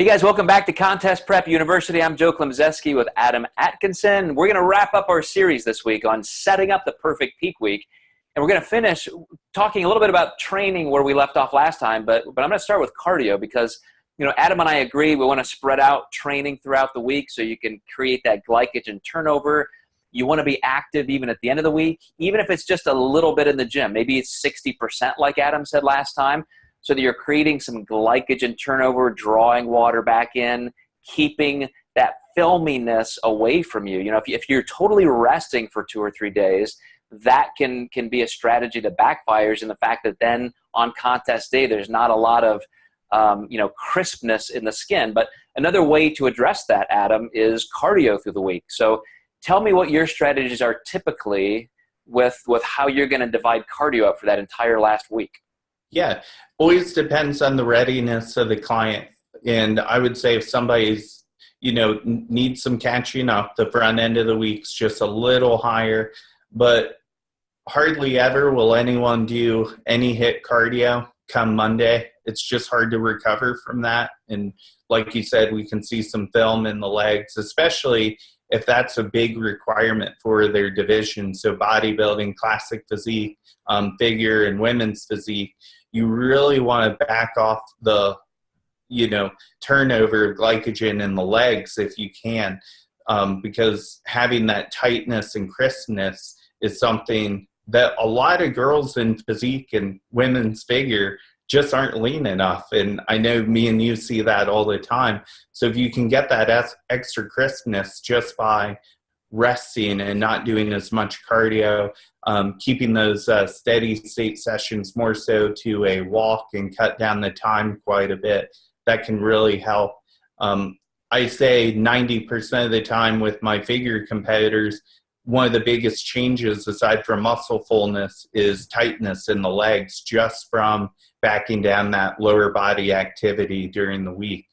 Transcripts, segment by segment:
Hey guys, welcome back to Contest Prep University. I'm Joe Klemczewski with Adam Atkinson. We're going to wrap up our series this week on setting up the perfect peak week. And we're going to finish talking a little bit about training where we left off last time, but I'm going to start with cardio because, Adam and I agree we want to spread out training throughout the week so you can create that glycogen turnover. You want to be active even at the end of the week, even if it's just a little bit in the gym. Maybe it's 60% like Adam said last time, so that you're creating some glycogen turnover, drawing water back in, keeping that filminess away from you. If you're totally resting for 2 or 3 days, that can be a strategy that backfires in the fact that then on contest day, there's not a lot of crispness in the skin. But another way to address that, Adam, is cardio through the week. So tell me what your strategies are typically with how you're going to divide cardio up for that entire last week. Yeah, always depends on the readiness of the client. And I would say if somebody's, needs some catching up, the front end of the week's just a little higher, but hardly ever will anyone do any HIIT cardio come Monday. It's just hard to recover from that. And like you said, we can see some film in the legs, especially if that's a big requirement for their division. So bodybuilding, classic physique, figure, and women's physique. You really want to back off the, turnover of glycogen in the legs if you can, because having that tightness and crispness is something that a lot of girls in physique and women's figure just aren't lean enough. And I know me and you see that all the time. So if you can get that extra crispness just by resting and not doing as much cardio, keeping those steady state sessions more so to a walk and cut down the time quite a bit, that can really help. I say 90% of the time with my figure competitors, one of the biggest changes aside from muscle fullness is tightness in the legs just from backing down that lower body activity during the week.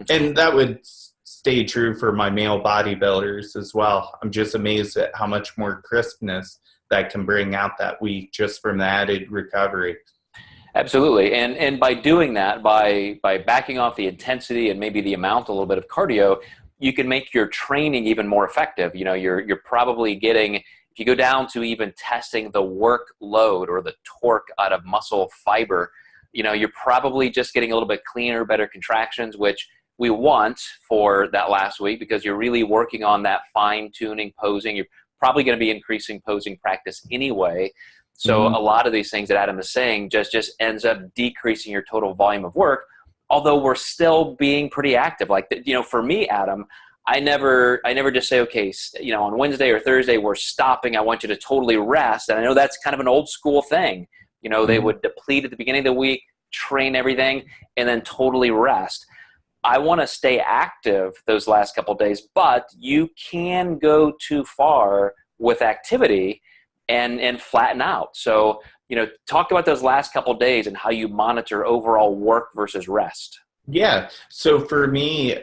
And that would stay true for my male bodybuilders as well. I'm just amazed at how much more crispness that can bring out that week just from the added recovery. Absolutely. And by doing that, by backing off the intensity and maybe the amount, a little bit of cardio, you can make your training even more effective. You're probably getting, if you go down to even testing the workload or the torque out of muscle fiber, you're probably just getting a little bit cleaner, better contractions, which we want for that last week because you're really working on that fine-tuning posing. You're probably going to be increasing posing practice anyway. So a lot of these things that Adam is saying just ends up decreasing your total volume of work, although we're still being pretty active. Like, for me, Adam, I never just say, okay, on Wednesday or Thursday, we're stopping. I want you to totally rest. And I know that's kind of an old school thing. They would deplete at the beginning of the week, train everything, and then totally rest. I want to stay active those last couple of days, but you can go too far with activity and flatten out. So, talk about those last couple of days and how you monitor overall work versus rest. Yeah. So for me,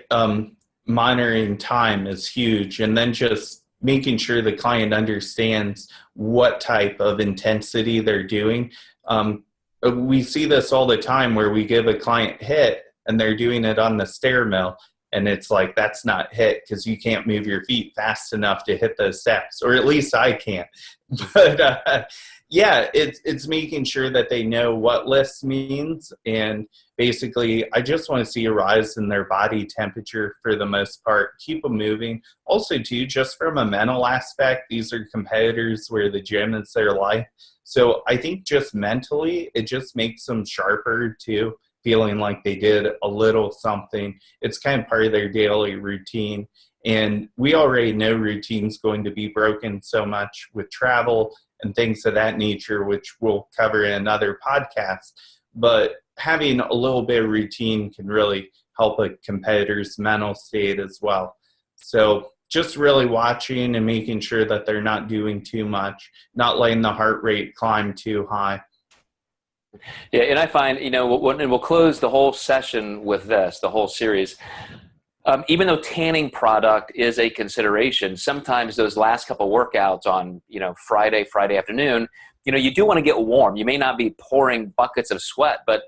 monitoring time is huge. And then just making sure the client understands what type of intensity they're doing. We see this all the time where we give a client HIIT and they're doing it on the stair mill. And it's like, that's not HIIT because you can't move your feet fast enough to hit those steps, or at least I can't. But yeah, it's making sure that they know what lifts means. And basically, I just want to see a rise in their body temperature for the most part. Keep them moving. Also, too, just from a mental aspect, these are competitors where the gym is their life. So I think just mentally, it just makes them sharper, too, feeling like they did a little something. It's kind of part of their daily routine. And we already know routine's going to be broken so much with travel and things of that nature, which we'll cover in another podcast. But having a little bit of routine can really help a competitor's mental state as well. So just really watching and making sure that they're not doing too much, not letting the heart rate climb too high. Yeah, and I find, and we'll close the whole session with this, the whole series. Even though tanning product is a consideration, sometimes those last couple workouts on, Friday afternoon, you do want to get warm. You may not be pouring buckets of sweat, but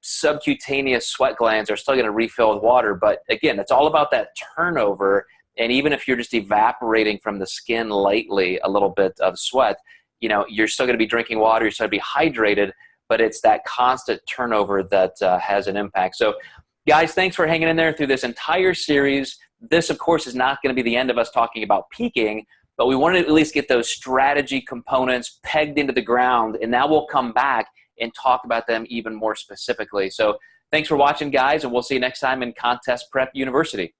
subcutaneous sweat glands are still going to refill with water. But again, it's all about that turnover. And even if you're just evaporating from the skin lightly a little bit of sweat, you're still going to be drinking water, you're still going to be hydrated, but it's that constant turnover that has an impact. So guys, thanks for hanging in there through this entire series. This, of course, is not going to be the end of us talking about peaking, but we wanted to at least get those strategy components pegged into the ground, and now we'll come back and talk about them even more specifically. So thanks for watching, guys, and we'll see you next time in Contest Prep University.